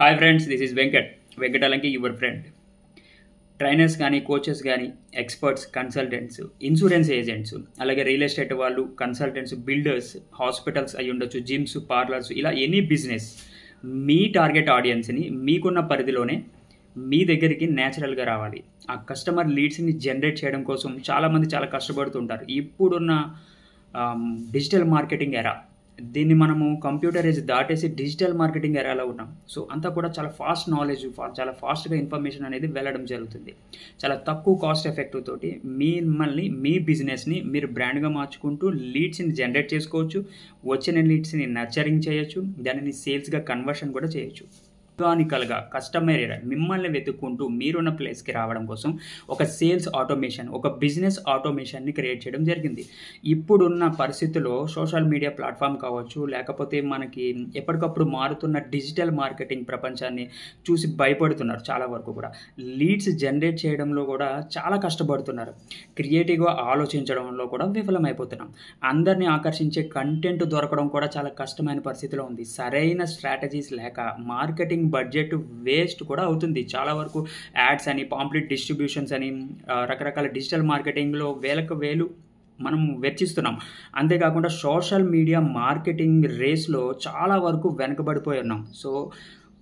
Hi friends, this is Venkatalanki your friend. Trainers కానీ, coaches కానీ, experts, consultants, insurance agents, అలాగే real estate వాళ్ళు, consultants, builders, hospitals అయి ఉండొచ్చు, జిమ్స్, పార్లర్స్, ఇలా ఎనీ బిజినెస్ మీ టార్గెట్ ఆడియన్స్ని మీకున్న పరిధిలోనే మీ దగ్గరికి న్యాచురల్గా రావాలి. ఆ కస్టమర్ లీడ్స్ని జనరేట్ చేయడం కోసం చాలామంది చాలా కష్టపడుతుంటారు. ఇప్పుడున్న డిజిటల్ మార్కెటింగ్ ఎరా, దీన్ని మనము కంప్యూటర్ ఏజ్ దాటేసి డిజిటల్ మార్కెటింగ్ ఎరాలో ఉన్నాం. సో అంతా కూడా చాలా ఫాస్ట్ నాలెడ్జ్, చాలా ఫాస్ట్గా ఇన్ఫర్మేషన్ అనేది వెళ్ళడం జరుగుతుంది. చాలా తక్కువ కాస్ట్ ఎఫెక్టివ్ తోటి మిమ్మల్ని, మీ బిజినెస్ని మీరు బ్రాండ్గా మార్చుకుంటూ లీడ్స్ని జనరేట్ చేసుకోవచ్చు. వచ్చిన లీడ్స్ని నర్చరింగ్ చేయొచ్చు, దానిని సేల్స్గా కన్వర్షన్ కూడా చేయొచ్చు. ఆర్గానికల్గా కస్టమర్ మిమ్మల్ని వెతుక్కుంటూ మీరున్న ప్లేస్కి రావడం కోసం ఒక సేల్స్ ఆటోమేషన్, ఒక బిజినెస్ ఆటోమేషన్ని క్రియేట్ చేయడం జరిగింది. ఇప్పుడున్న పరిస్థితుల్లో సోషల్ మీడియా ప్లాట్ఫామ్ కావచ్చు, లేకపోతే మనకి ఎప్పటికప్పుడు మారుతున్న డిజిటల్ మార్కెటింగ్ ప్రపంచాన్ని చూసి భయపడుతున్నారు. చాలా వరకు కూడా లీడ్స్ జనరేట్ చేయడంలో కూడా చాలా కష్టపడుతున్నారు. క్రియేటివ్గా ఆలోచించడంలో కూడా విఫలమైపోతున్నాం. అందరినీ ఆకర్షించే కంటెంట్ దొరకడం కూడా చాలా కష్టమైన పరిస్థితిలో ఉంది. సరైన స్ట్రాటజీస్ లేక మార్కెటింగ్ బడ్జెట్ వేస్ట్ కూడా అవుతుంది. చాలా వరకు యాడ్స్ అని, పాంప్లెట్ డిస్ట్రిబ్యూషన్స్ అని, రకరకాల డిజిటల్ మార్కెటింగ్లో వేలకు వేలు మనం వెచ్చిస్తున్నాం. అంతేకాకుండా సోషల్ మీడియా మార్కెటింగ్ రేస్లో చాలా వరకు వెనకబడిపోయి ఉన్నాం. సో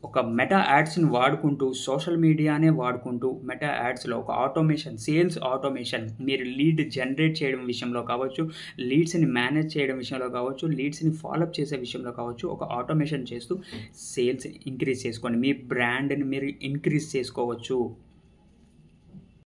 ఒక మెటా యాడ్స్ని వాడుకుంటూ, సోషల్ మీడియానే వాడుకుంటూ మెటా యాడ్స్లో ఒక ఆటోమేషన్, సేల్స్ ఆటోమేషన్, మీరు లీడ్ జనరేట్ చేయడం విషయంలో కావచ్చు, లీడ్స్ని మేనేజ్ చేయడం విషయంలో కావచ్చు, లీడ్స్ని ఫాలోఅప్ చేసే విషయంలో కావచ్చు, ఒక ఆటోమేషన్ చేస్తూ సేల్స్ ఇంక్రీజ్ చేసుకోండి. మీ బ్రాండ్ని మీరు ఇంక్రీజ్ చేసుకోవచ్చు.